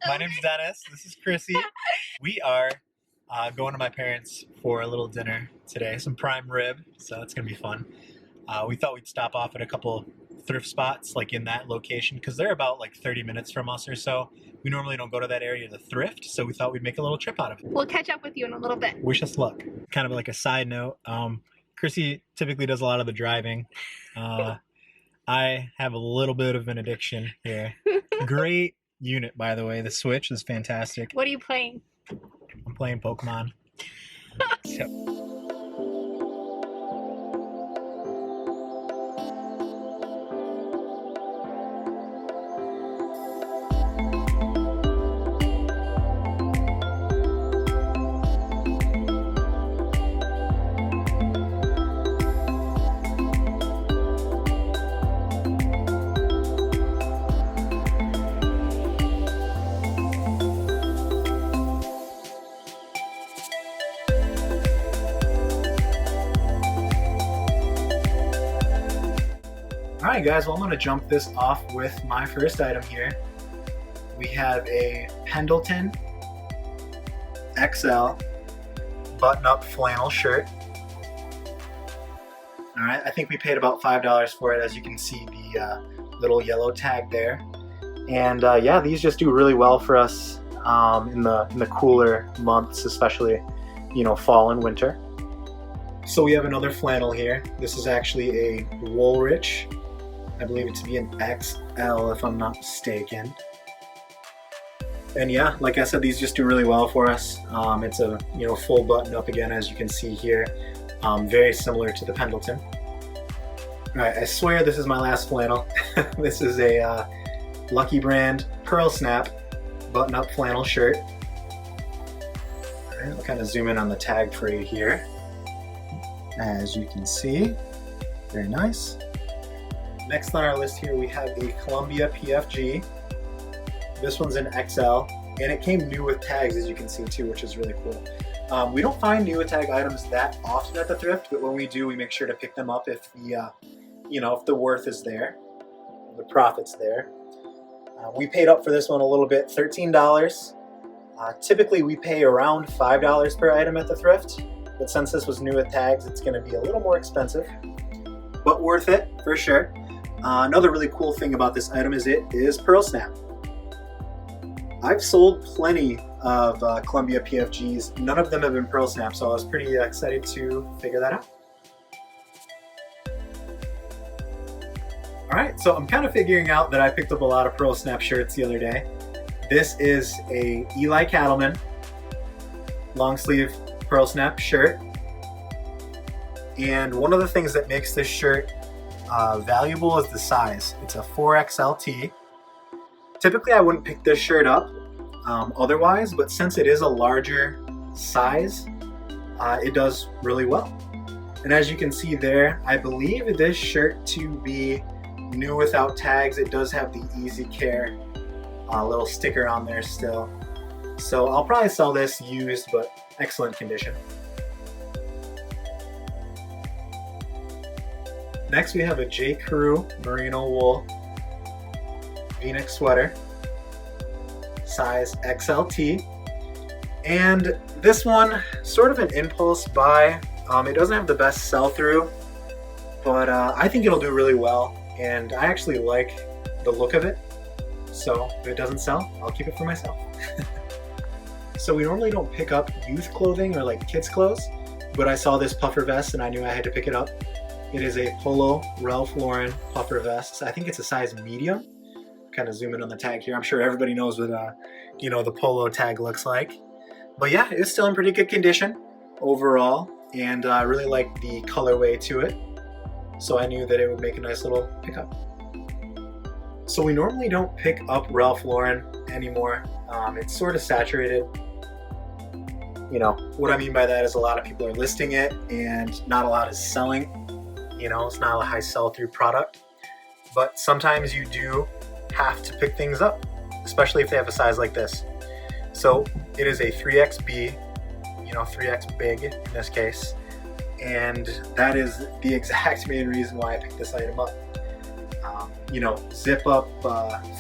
My name's Dennis. This is Chrissy. We are going to my parents for a little dinner today, some prime rib, so it's going to be fun. We thought we'd stop off at a couple thrift spots like in that location because they're about like 30 minutes from us or so. We normally don't go to that area to thrift, so we thought we'd make a little trip out of it. We'll catch up with you in a little bit. Wish us luck. Kind of like a side note, Chrissy typically does a lot of the driving. I have a little bit of an addiction here. Great unit, by the way. The Switch is fantastic. What are you playing? I'm playing Pokemon. So. Alright guys, well I'm going to jump this off with my first item here. We have a Pendleton XL button-up flannel shirt. Alright, I think we paid about $5 for it, as you can see the little yellow tag there. And yeah, these just do really well for us in the cooler months, especially, you know, fall and winter. So we have another flannel here. This is actually a Woolrich. I believe it to be an XL if I'm not mistaken. And yeah, like I said, these just do really well for us. It's a full button up again, as you can see here. Very similar to the Pendleton. Alright, I swear this is my last flannel. This is a Lucky Brand Pearl Snap button-up flannel shirt. Alright, I'll kind of zoom in on the tag for you here. As you can see, very nice. Next on our list here we have a Columbia PFG. This one's an XL, and it came new with tags, as you can see too, which is really cool. We don't find new with tag items that often at the thrift, but when we do, we make sure to pick them up if the if the worth is there, the profit's there. We paid up for this one a little bit, $13. Typically we pay around $5 per item at the thrift, but since this was new with tags, it's going to be a little more expensive, but worth it for sure. Another really cool thing about this item is it is Pearl Snap. I've sold plenty of Columbia PFGs. None of them have been Pearl Snap, so I was pretty excited to figure that out. Alright, so I'm kind of figuring out that I picked up a lot of Pearl Snap shirts the other day. This is a Eli Cattleman long sleeve Pearl Snap shirt. And one of the things that makes this shirt valuable is the size. It's a 4XLT. Typically I wouldn't pick this shirt up otherwise, but since it is a larger size, it does really well. And as you can see there, I believe this shirt to be new without tags. It does have the Easy Care little sticker on there still. So I'll probably sell this used, but excellent condition. Next we have a J. Crew merino wool V-neck sweater, size XLT. And this one, sort of an impulse buy. It doesn't have the best sell-through, but I think it'll do really well, and I actually like the look of it. So if it doesn't sell, I'll keep it for myself. So we normally don't pick up youth clothing or like kids clothes, but I saw this puffer vest and I knew I had to pick it up. It is a Polo Ralph Lauren puffer vest. I think it's a size medium. Kind of zoom in on the tag here. I'm sure everybody knows what the Polo tag looks like. But yeah, it's still in pretty good condition overall, and I really like the colorway to it. So I knew that it would make a nice little pickup. So we normally don't pick up Ralph Lauren anymore. It's sort of saturated. You know, what I mean by that is a lot of people are listing it and not a lot is selling. You know, it's not a high sell-through product. But sometimes you do have to pick things up, especially if they have a size like this. So it is a 3XB, 3X big in this case. And that is the exact main reason why I picked this item up. Zip up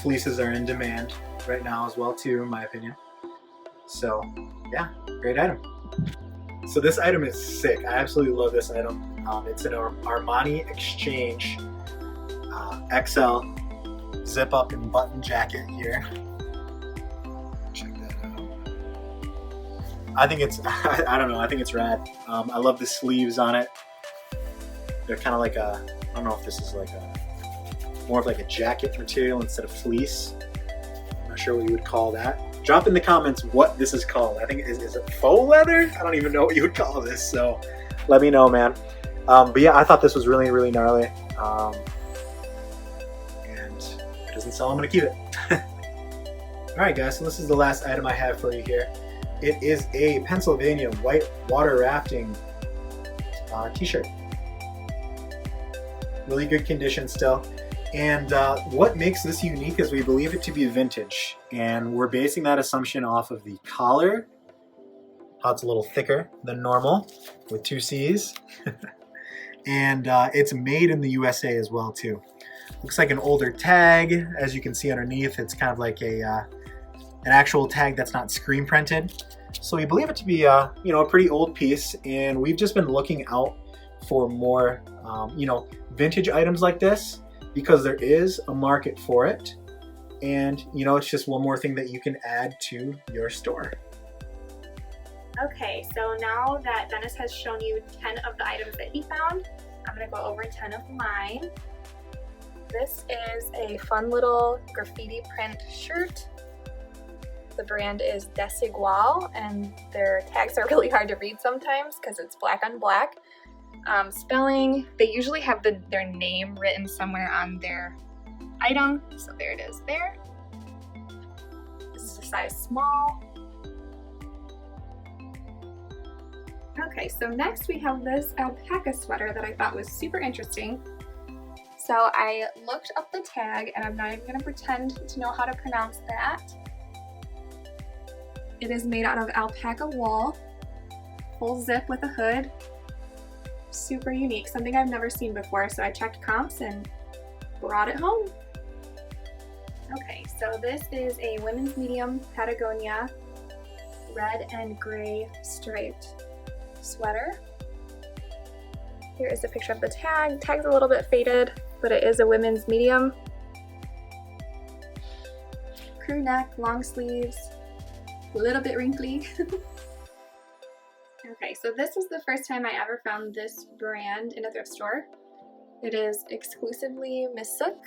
fleeces are in demand. right now as well too, in my opinion. So yeah, great item. So this item is sick. I absolutely love this item. It's an Armani Exchange XL zip up and button jacket here. Check that out. I think it's, I don't know, I think it's rad. I love the sleeves on it. They're kind of like a, I don't know if this is like a, more of like a jacket material instead of fleece. I'm not sure what you would call that. Drop in the comments what this is called. I think, is it faux leather? I don't even know what you would call this, so let me know, man. But yeah, I thought this was really, really gnarly. And if it doesn't sell, I'm gonna keep it. Alright guys, so this is the last item I have for you here. It is a Pennsylvania white water rafting t-shirt. Really good condition still. And what makes this unique is we believe it to be vintage. And we're basing that assumption off of the collar, how it's a little thicker than normal with 2 C's. And it's made in the USA as well too. Looks like an older tag. As you can see underneath, it's kind of like a an actual tag that's not screen printed. So we believe it to be you know, a pretty old piece, and we've just been looking out for more you know, vintage items like this, because there is a market for it, and you know, it's just one more thing that you can add to your store. Okay, so now that Dennis has shown you 10 of the items that he found, I'm gonna go over 10 of mine. This is a fun little graffiti print shirt. The brand is Desigual, and their tags are really hard to read sometimes because it's black on black. Spelling, they usually have their name written somewhere on their item, so there it is there. This is a size small. Okay, so next we have this alpaca sweater that I thought was super interesting. So I looked up the tag, and I'm not even going to pretend to know how to pronounce that. It is made out of alpaca wool, full zip with a hood. Super unique, something I've never seen before, so I checked comps and brought it home. Okay, so this is a women's medium Patagonia red and gray striped sweater. Here is a picture of the tag. Tag's a little bit faded, but it is a women's medium. Crew neck, long sleeves, a little bit wrinkly. Okay, so this is the first time I ever found this brand in a thrift store. It is exclusively Missook,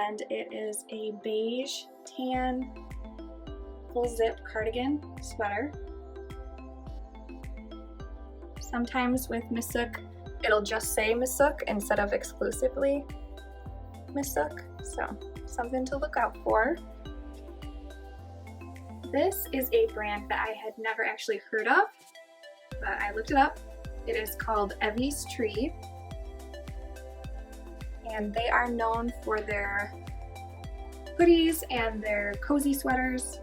and it is a beige tan full zip cardigan sweater. Sometimes with Missook, it'll just say Missook instead of exclusively Missook, so something to look out for. This is a brand that I had never actually heard of, but I looked it up. It is called Evie Street, and they are known for their hoodies and their cozy sweaters.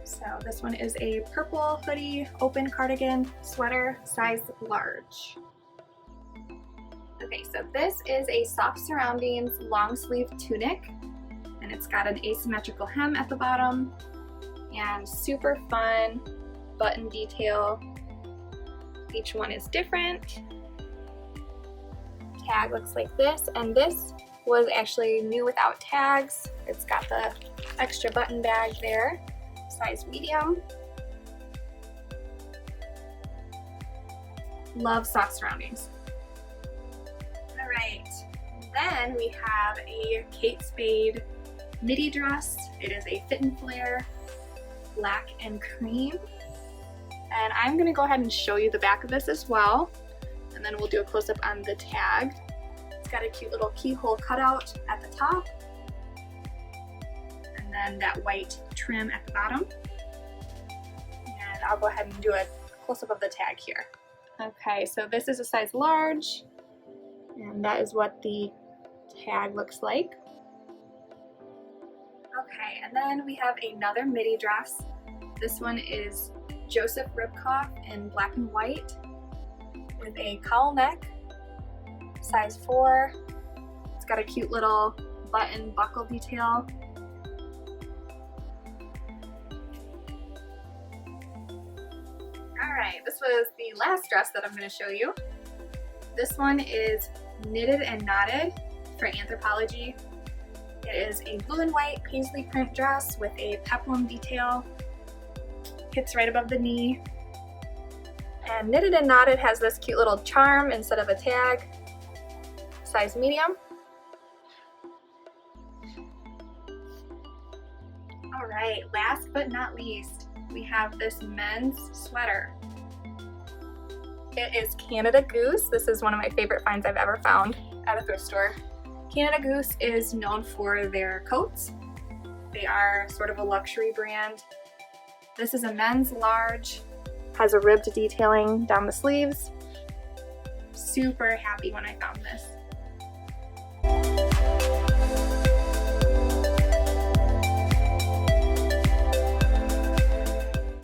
So this one is a purple hoodie, open cardigan sweater, size large. Okay, so this is a soft surroundings long sleeve tunic, and it's got an asymmetrical hem at the bottom and super fun button detail. Each one is different. Tag looks like this, and this was actually new without tags. It's got the extra button bag there, size medium. Love soft surroundings. All right, then we have a Kate Spade midi dress. It is a fit and flare, black and cream. And I'm gonna go ahead and show you the back of this as well, and then we'll do a close-up on the tag. It's got a cute little keyhole cutout at the top, and then that white trim at the bottom. And I'll go ahead and do a close-up of the tag here. Okay, so this is a size large, and that is what the tag looks like. Okay, and then we have another midi dress. This one is Joseph Ribkoff in black and white with a cowl neck, size 4. It's got a cute little button buckle detail. Alright, this was the last dress that I'm going to show you. This one is knitted and knotted for Anthropology. It is a blue and white paisley print dress with a peplum detail. Hits right above the knee. And knitted and knotted has this cute little charm instead of a tag. Size medium. Alright, last but not least, we have this men's sweater. It is Canada Goose. This is one of my favorite finds I've ever found at a thrift store. Canada Goose is known for their coats. They are sort of a luxury brand. This is a men's large, has a ribbed detailing down the sleeves. Super happy when I found this.